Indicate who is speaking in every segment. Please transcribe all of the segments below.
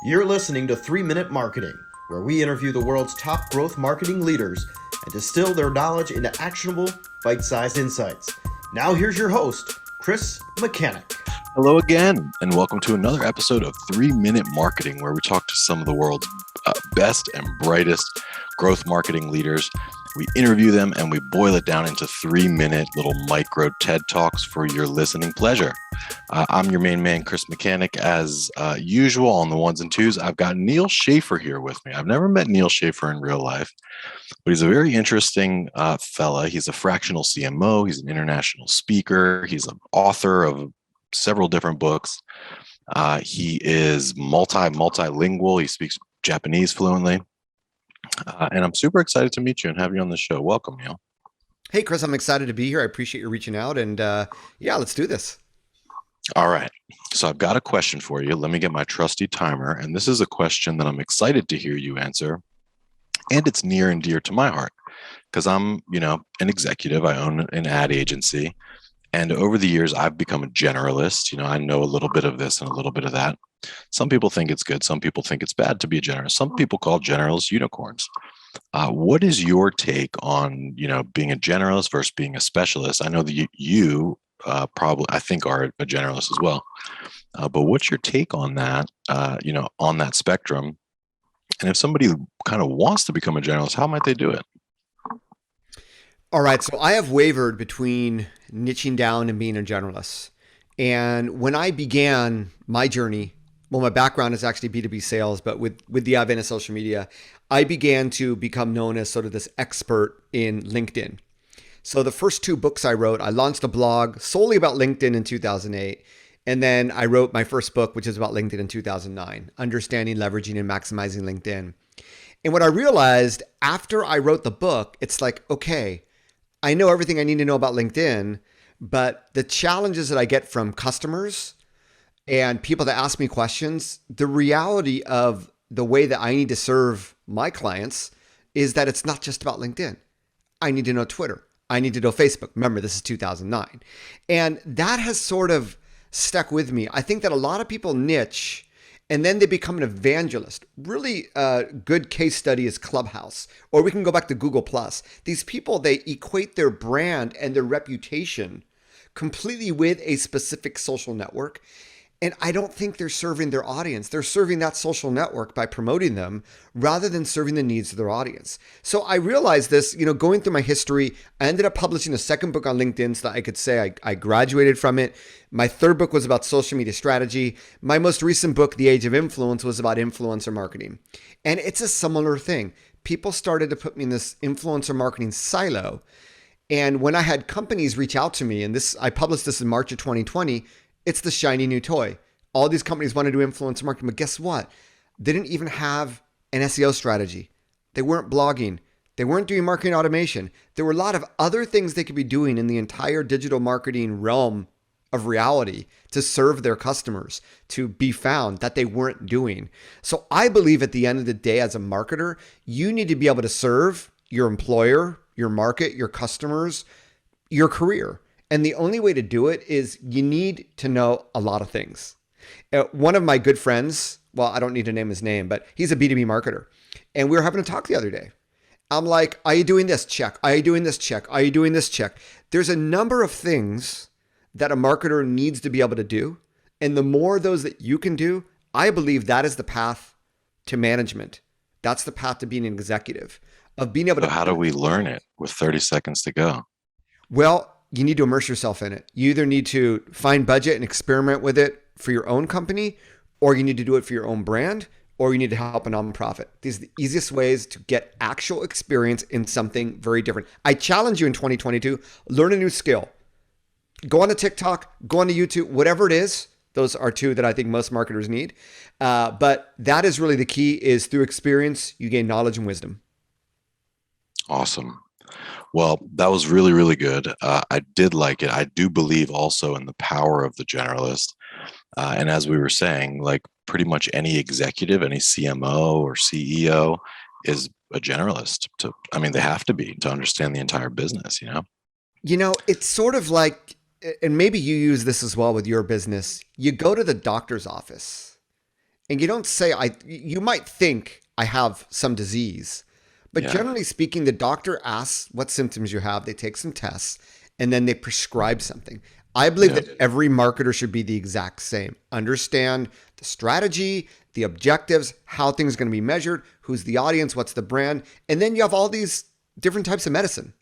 Speaker 1: You're listening to 3-Minute Marketing, where we interview the world's top growth marketing leaders and distill their knowledge into actionable, bite-sized insights. Now here's your host, Chris Mechanic.
Speaker 2: Hello again, and welcome to another episode of 3-Minute Marketing, where we talk to some of the world's best and brightest growth marketing leaders. We interview them and we boil it down into 3-minute little micro TED Talks for your listening pleasure. I'm your main man, Chris Mechanic. As usual on the ones and twos, I've got Neal Schaffer here with me. I've never met Neal Schaffer in real life, but he's a very interesting fella. He's a fractional CMO. He's an international speaker. He's an author of several different books. He is multilingual. He speaks Japanese fluently. And I'm super excited to meet you and have you on the show. Welcome, Neal.
Speaker 3: Hey, Chris, I'm excited to be here. I appreciate you reaching out. And let's do this.
Speaker 2: All right. So I've got a question for you. Let me get my trusty timer. And this is a question that I'm excited to hear you answer. And it's near and dear to my heart because I'm, an executive. I own an ad agency. And over the years, I've become a generalist. I know a little bit of this and a little bit of that. Some people think it's good. Some people think it's bad to be a generalist. Some people call generalists unicorns. What is your take on, being a generalist versus being a specialist? I know that you probably, I think, are a generalist as well. But what's your take on that, on that spectrum? And if somebody kind of wants to become a generalist, how might they do it?
Speaker 3: All right. So I have wavered between niching down and being a generalist. And when I began my journey, well, my background is actually B2B sales, but with the advent of social media, I began to become known as sort of this expert in LinkedIn. So the first two books I wrote, I launched a blog solely about LinkedIn in 2008. And then I wrote my first book, which is about LinkedIn in 2009, Understanding, Leveraging, and Maximizing LinkedIn. And what I realized after I wrote the book, it's like, okay, I know everything I need to know about LinkedIn, but the challenges that I get from customers and people that ask me questions, the reality of the way that I need to serve my clients is that it's not just about LinkedIn. I need to know Twitter. I need to know Facebook. Remember, this is 2009. And that has sort of stuck with me. I think that a lot of people niche and then they become an evangelist. Really good case study is Clubhouse, or we can go back to Google+. These people, they equate their brand and their reputation completely with a specific social network. And I don't think they're serving their audience. They're serving that social network by promoting them rather than serving the needs of their audience. So I realized this, going through my history. I ended up publishing a second book on LinkedIn so that I could say I graduated from it. My third book was about social media strategy. My most recent book, The Age of Influence, was about influencer marketing. And it's a similar thing. People started to put me in this influencer marketing silo. And when I had companies reach out to me, and I published this in March of 2020, it's the shiny new toy. All these companies want to do influencer marketing, but guess what? They didn't even have an SEO strategy. They weren't blogging. They weren't doing marketing automation. There were a lot of other things they could be doing in the entire digital marketing realm of reality to serve their customers, to be found, that they weren't doing. So I believe at the end of the day, as a marketer, you need to be able to serve your employer, your market, your customers, your career. And the only way to do it is you need to know a lot of things. One of my good friends, well, I don't need to name his name, but he's a B2B marketer. And we were having a talk the other day. I'm like, are you doing this? Check. Are you doing this? Check. Are you doing this? Check. There's a number of things that a marketer needs to be able to do. And the more of those that you can do, I believe that is the path to management. That's the path to being an executive, of being able to.
Speaker 2: So how do we learn it with 30 seconds to go?
Speaker 3: Well, you need to immerse yourself in it. You either need to find budget and experiment with it for your own company, or you need to do it for your own brand, or you need to help a nonprofit. These are the easiest ways to get actual experience in something very different. I challenge you in 2022, learn a new skill. Go on to TikTok, go on to YouTube, whatever it is. Those are two that I think most marketers need. But that is really the key, is through experience, you gain knowledge and wisdom.
Speaker 2: Awesome. Well, that was really, really good. I did like it. I do believe also in the power of the generalist. And as we were saying, like pretty much any executive, any CMO or CEO is a generalist. They have to be to understand the entire business,
Speaker 3: It's sort of like, and maybe you use this as well with your business. You go to the doctor's office and you don't say, you might think I have some disease, but generally speaking, the doctor asks what symptoms you have. They take some tests and then they prescribe something. I believe that every marketer should be the exact same. Understand the strategy, the objectives, how things are going to be measured, who's the audience, what's the brand. And then you have all these different types of medicine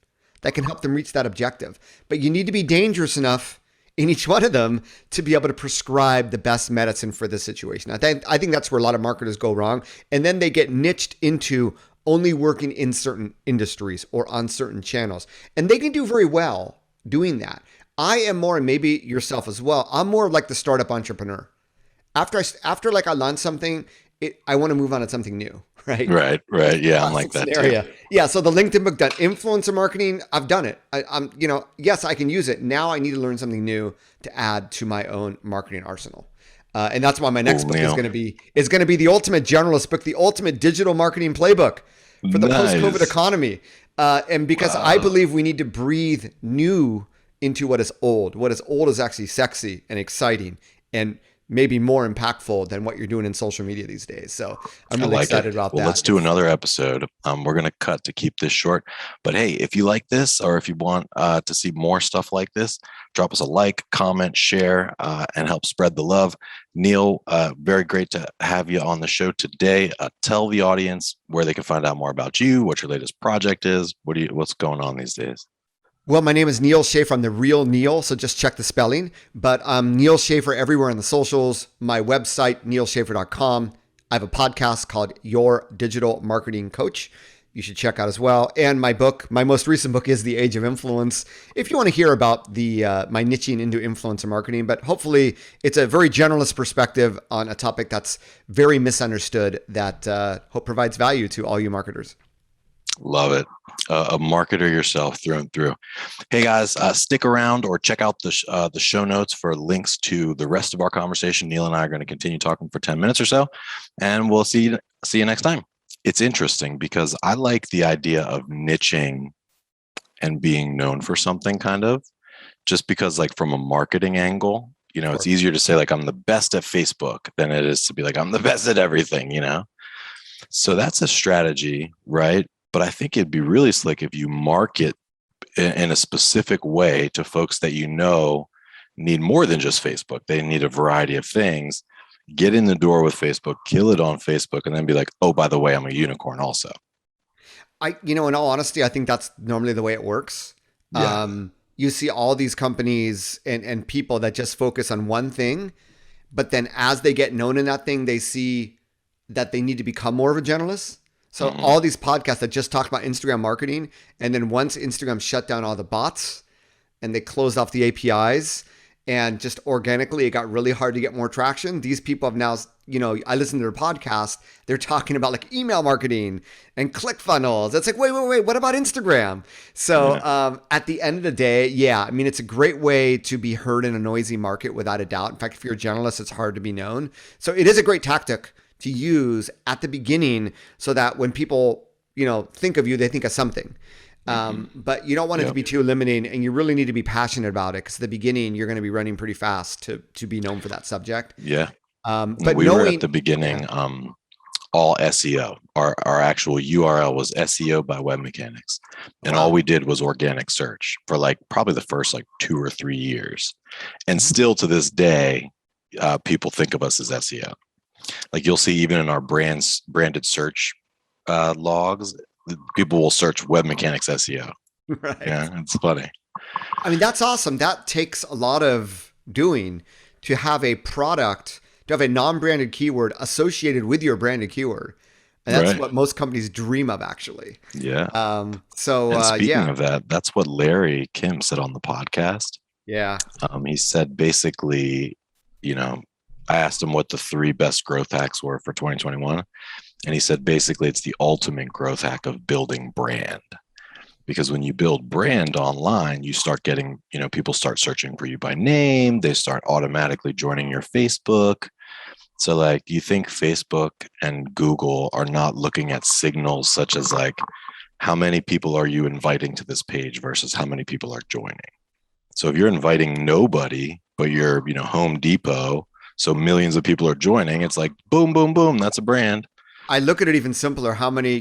Speaker 3: that can help them reach that objective. But you need to be dangerous enough in each one of them to be able to prescribe the best medicine for the situation. I think that's where a lot of marketers go wrong. And then they get niched into only working in certain industries or on certain channels. And they can do very well doing that. I am more, and maybe yourself as well, I'm more like the startup entrepreneur. After I launch something, I want to move on to something new, right?
Speaker 2: Right. Yeah, I'm like that too.
Speaker 3: Yeah. So the LinkedIn book done, influencer marketing, I've done it. I'm, yes, I can use it. Now I need to learn something new to add to my own marketing arsenal. And that's why my next book is going to be the ultimate generalist book, the ultimate digital marketing playbook for the post-COVID economy. And because I believe we need to breathe new into what is old. What is old is actually sexy and exciting and maybe more impactful than what you're doing in social media these days. So I'm really excited about that.
Speaker 2: Well, let's do another episode. We're going to cut to keep this short. But hey, if you like this, or if you want to see more stuff like this, drop us a like, comment, share, and help spread the love. Neal, very great to have you on the show today. Tell the audience where they can find out more about you, what your latest project is. What's going on these days?
Speaker 3: Well, my name is Neal Schaffer. I'm the real Neal, so just check the spelling. But I'm Neal Schaffer everywhere on the socials. My website, nealschaffer.com. I have a podcast called Your Digital Marketing Coach. You should check out as well. And my book, my most recent book is The Age of Influence. If you want to hear about my niching into influencer marketing, but hopefully it's a very generalist perspective on a topic that's very misunderstood that hope provides value to all you marketers.
Speaker 2: Love it. A marketer yourself through and through. Hey guys, stick around or check out the show notes for links to the rest of our conversation. Neal and I are going to continue talking for 10 minutes or so, and we'll see you next time. It's interesting because I like the idea of niching and being known for something, kind of, just because like from a marketing angle, it's easier to say like I'm the best at Facebook than it is to be like I'm the best at everything, So that's a strategy, right? But I think it'd be really slick if you market in a specific way to folks that need more than just Facebook. They need a variety of things. Get in the door with Facebook, kill it on Facebook, and then be like, oh, by the way, I'm a unicorn also.
Speaker 3: In all honesty, I think that's normally the way it works. Yeah. You see all these companies and people that just focus on one thing, but then as they get known in that thing, they see that they need to become more of a generalist. So all these podcasts that just talk about Instagram marketing, and then once Instagram shut down all the bots and they closed off the APIs and just organically it got really hard to get more traction. These people have now, I listen to their podcast. They're talking about like email marketing and ClickFunnels. It's like, wait, what about Instagram? So at the end of the day, it's a great way to be heard in a noisy market without a doubt. In fact, if you're a generalist, it's hard to be known. So it is a great tactic to use at the beginning so that when people, think of you, they think of something. But you don't want it to be too limiting, and you really need to be passionate about it because at the beginning, you're going to be running pretty fast to be known for that subject.
Speaker 2: Yeah. But we were at the beginning, all SEO. Our actual URL was SEO by Web Mechanics. And all we did was organic search for like probably the first like 2 or 3 years. And still to this day, people think of us as SEO. Like you'll see even in our branded search logs, people will search Web Mechanics SEO.
Speaker 3: Right.
Speaker 2: Yeah, it's funny.
Speaker 3: I mean, that's awesome. That takes a lot of doing to have a product, to have a non-branded keyword associated with your branded keyword. And that's what most companies dream of, actually.
Speaker 2: Yeah. Speaking of that, that's what Larry Kim said on the podcast.
Speaker 3: Yeah.
Speaker 2: He said basically, I asked him what the 3 best growth hacks were for 2021. And he said, basically, it's the ultimate growth hack of building brand. Because when you build brand online, you start getting, people start searching for you by name. They start automatically joining your Facebook. So like, you think Facebook and Google are not looking at signals such as like, how many people are you inviting to this page versus how many people are joining? So if you're inviting nobody, but you're, Home Depot, So millions of people are joining. It's like boom, boom, boom. That's a brand.
Speaker 3: I look at it even simpler. How many,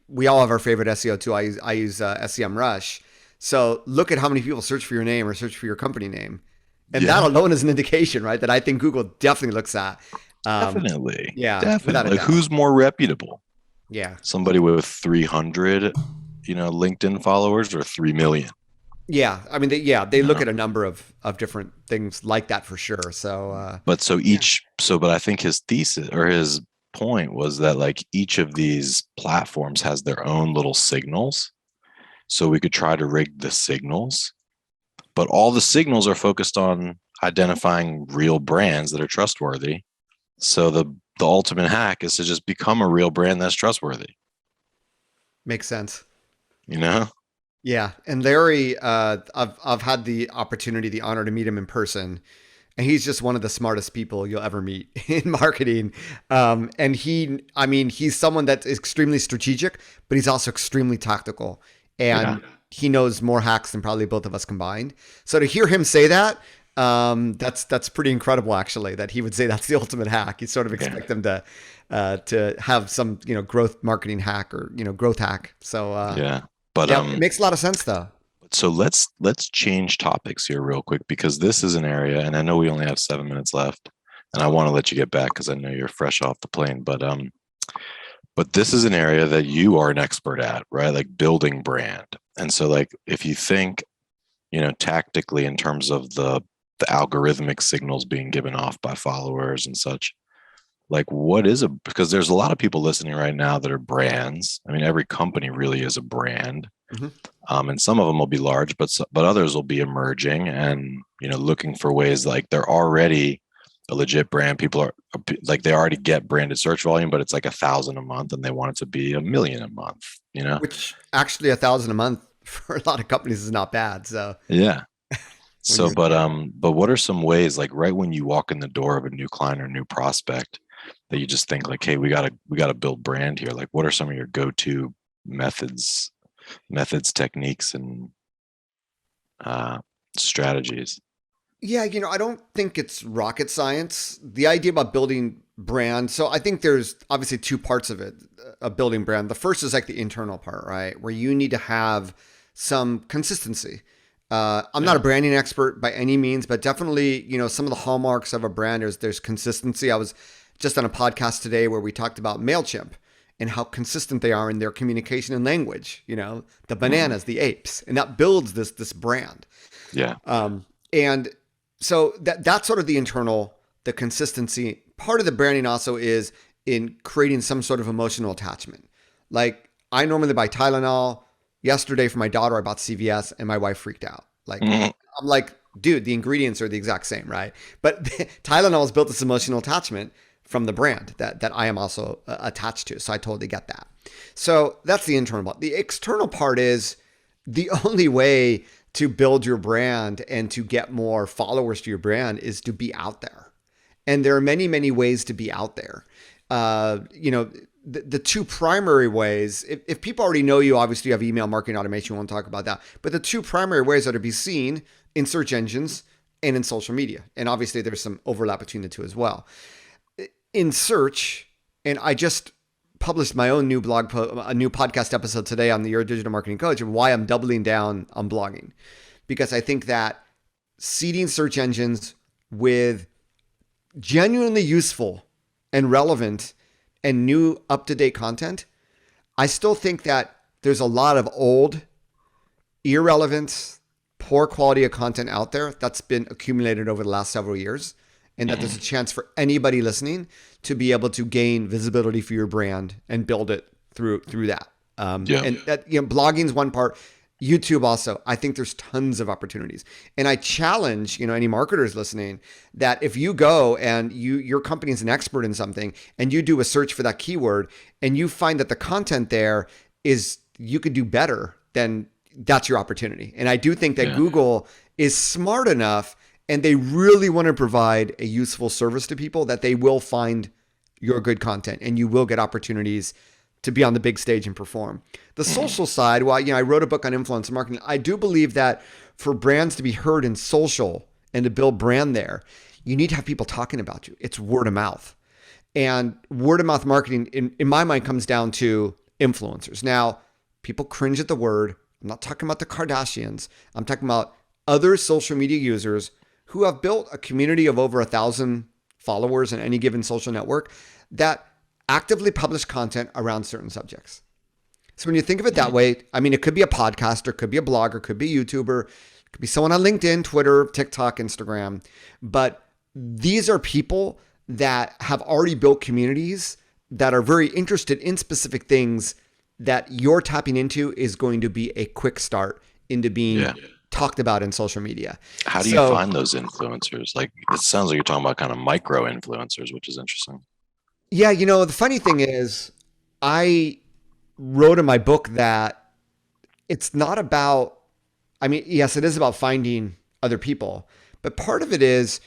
Speaker 3: we all have our favorite SEO tool. I use SEMrush. So look at how many people search for your name or search for your company name. And that alone is an indication, right? That I think Google definitely looks at.
Speaker 2: Definitely.
Speaker 3: Yeah.
Speaker 2: Definitely. Like, who's more reputable?
Speaker 3: Yeah.
Speaker 2: Somebody with 300, LinkedIn followers or 3 million?
Speaker 3: Yeah. I mean, they look at a number of different things like that for sure. So,
Speaker 2: but I think his thesis or his point was that like each of these platforms has their own little signals. So we could try to rig the signals, but all the signals are focused on identifying real brands that are trustworthy. So the ultimate hack is to just become a real brand that's trustworthy.
Speaker 3: Makes sense. Yeah. And Larry, I've had the opportunity, the honor to meet him in person. And he's just one of the smartest people you'll ever meet in marketing. And he's someone that's extremely strategic, but he's also extremely tactical. And he knows more hacks than probably both of us combined. So to hear him say that, that's pretty incredible, actually, that he would say that's the ultimate hack. You sort of expect them to have some, growth marketing hack or, growth hack. So,
Speaker 2: but
Speaker 3: it makes a lot of sense though.
Speaker 2: So let's change topics here real quick, because this is an area, and I know we only have 7 minutes left, and I want to let you get back because I know you're fresh off the plane. But this is an area that you are an expert at, right? Like building brand. And so, like, if you think, tactically in terms of the algorithmic signals being given off by followers and such, like because there's a lot of people listening right now that are brands. I mean, every company really is a brand.
Speaker 3: Mm-hmm.
Speaker 2: And some of them will be large, but others will be emerging and, looking for ways, like they're already a legit brand. People are like, they already get branded search volume, but it's like 1,000 a month and they want it to be 1 million a month, Which
Speaker 3: actually 1,000 a month for a lot of companies is not bad. So
Speaker 2: yeah. So, but what are some ways, like right when you walk in the door of a new client or new prospect, that you just think like, hey, we gotta build brand here? Like, what are some of your go-to methods, techniques, and strategies?
Speaker 3: Yeah, I don't think it's rocket science. The idea about building brand. So I think there's obviously two parts of it, of building brand. The first is like the internal part, right? Where you need to have some consistency. I'm not a branding expert by any means, but definitely, some of the hallmarks of a brand is there's consistency. I was just on a podcast today where we talked about MailChimp and how consistent they are in their communication and language, the bananas, the apes, and that builds this brand.
Speaker 2: Yeah.
Speaker 3: And so that's sort of the internal, the consistency. Part of the branding also is in creating some sort of emotional attachment. Like I normally buy Tylenol. Yesterday for my daughter, I bought CVS and my wife freaked out. Like, I'm like, dude, the ingredients are the exact same, right? But Tylenol has built this emotional attachment from the brand that I am also attached to. So I totally get that. So that's the internal part. The external part is the only way to build your brand and to get more followers to your brand is to be out there. And there are many, many ways to be out there. The two primary ways, if people already know you, obviously you have email marketing automation, we won't talk about that. But the two primary ways are to be seen in search engines and in social media. And obviously there's some overlap between the two as well. In search, and I just published my own new a new podcast episode today on the Your Digital Marketing Coach of why I'm doubling down on blogging. Because I think that seeding search engines with genuinely useful and relevant and new up-to-date content, I still think that there's a lot of old, irrelevant, poor quality of content out there that's been accumulated over the last several years, and that there's a chance for anybody listening to be able to gain visibility for your brand and build it through that. And that, blogging is one part. YouTube also, I think there's tons of opportunities. And I challenge, any marketers listening that if you go and your company is an expert in something and you do a search for that keyword and you find that the content there is, you could do better, then that's your opportunity. And I do think that Google is smart enough and they really want to provide a useful service to people that they will find your good content and you will get opportunities to be on the big stage and perform. The social side, well, I wrote a book on influencer marketing. I do believe that for brands to be heard in social and to build brand there, you need to have people talking about you. It's word of mouth. And word of mouth marketing, in my mind, comes down to influencers. Now, people cringe at the word. I'm not talking about the Kardashians. I'm talking about other social media users who have built a community of over 1,000 followers in any given social network that actively publish content around certain subjects. So when you think of it that way, I mean, it could be a podcaster, could be a blogger, could be a YouTuber, could be someone on LinkedIn, Twitter, TikTok, Instagram. But these are people that have already built communities that are very interested in specific things that you're tapping into is going to be a quick start into being talked about in social media.
Speaker 2: How do you find those influencers? Like, it sounds like you're talking about kind of micro influencers, which is interesting.
Speaker 3: Yeah, you know, the funny thing is, I wrote in my book that it's not about, I mean, yes, it is about finding other people, but part of it is,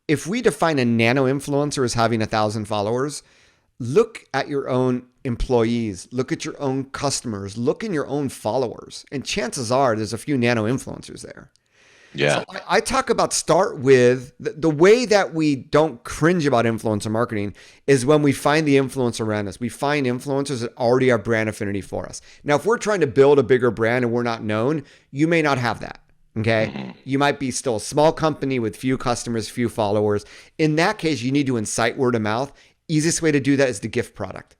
Speaker 3: if we define a nano influencer as having 1,000 followers, look at your own employees, look at your own customers, look in your own followers. And chances are there's a few nano influencers there.
Speaker 2: Yeah.
Speaker 3: So I talk about start with the way that we don't cringe about influencer marketing is when we find the influencer around us. We find influencers that already have brand affinity for us. Now, if we're trying to build a bigger brand and we're not known, you may not have that. Okay. Mm-hmm. You might be still a small company with few customers, few followers. In that case, you need to incite word of mouth. Easiest way to do that is the gift product.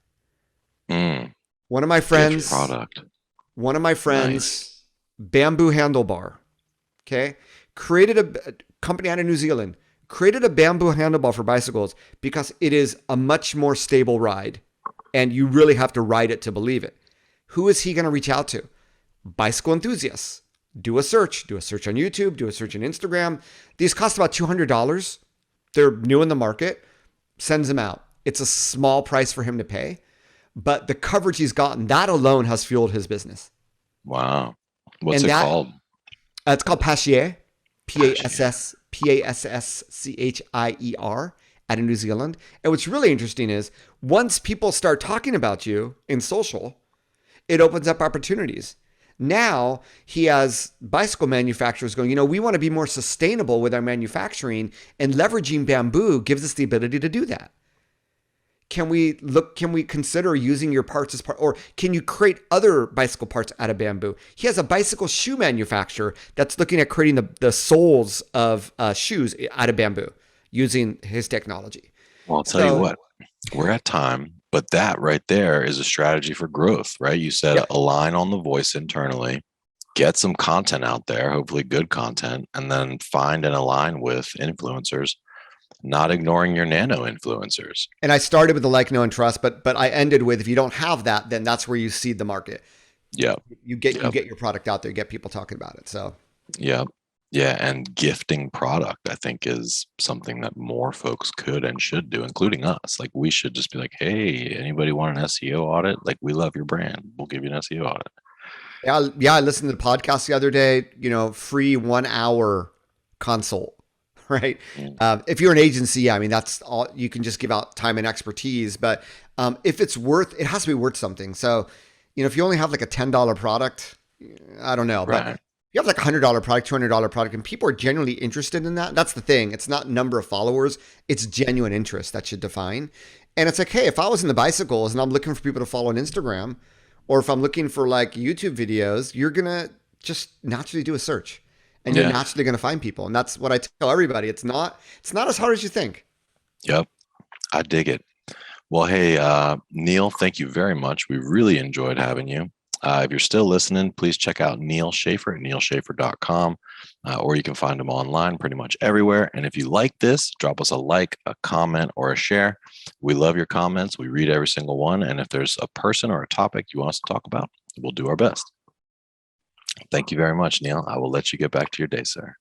Speaker 3: One of my friends, nice. Bamboo handlebar. Okay. Created a company out of New Zealand, created a bamboo handlebar for bicycles because it is a much more stable ride and you really have to ride it to believe it. Who is he going to reach out to? Bicycle enthusiasts. Do a search on YouTube, do a search on Instagram. These cost about $200. They're new in the market, sends them out. It's a small price for him to pay, but the coverage he's gotten, that alone has fueled his business.
Speaker 2: Wow. What's it called?
Speaker 3: It's called Passier, P-A-S-S-C-H-I-E-R out of New Zealand. And what's really interesting is once people start talking about you in social, it opens up opportunities. Now he has bicycle manufacturers going, you know, we want to be more sustainable with our manufacturing, and leveraging bamboo gives us the ability to do that. Can we consider using your parts as part, or can you create other bicycle parts out of bamboo? He has a bicycle shoe manufacturer that's looking at creating the soles of shoes out of bamboo using his technology.
Speaker 2: Well, I'll tell you what, we're at time, but that right there is a strategy for growth, right? You said align on the voice internally, get some content out there, hopefully good content, and then find and align with influencers. Not ignoring your nano influencers.
Speaker 3: And I started with the like, know, and trust, but I ended with, if you don't have that, then that's where you seed the market.
Speaker 2: Yeah.
Speaker 3: You get your product out there, get people talking about it. So
Speaker 2: yeah. And gifting product, I think, is something that more folks could and should do, including us. Like, we should just be like, hey, anybody want an SEO audit? Like, we love your brand. We'll give you an SEO audit.
Speaker 3: Yeah. I listened to the podcast the other day, free 1 hour consult. Right. If you're an agency, I mean, that's all you can just give out, time and expertise. But if it has to be worth something. So, if you only have like a $10 product, I don't know. Right. But if you have like a $100 product, $200 product, and people are genuinely interested in that, that's the thing. It's not number of followers. It's genuine interest that should define. And it's like, hey, if I was in the bicycles and I'm looking for people to follow on Instagram, or if I'm looking for like YouTube videos, you're going to just naturally do a search. And you're naturally going to find people. And that's what I tell everybody. It's not as hard as you think.
Speaker 2: Yep. I dig it. Well, hey, Neal, thank you very much. We really enjoyed having you. If you're still listening, please check out Neal Schaffer at nealschaffer.com, or you can find him online pretty much everywhere. And if you like this, drop us a like, a comment, or a share. We love your comments. We read every single one. And if there's a person or a topic you want us to talk about, we'll do our best. Thank you very much, Neal. I will let you get back to your day, sir.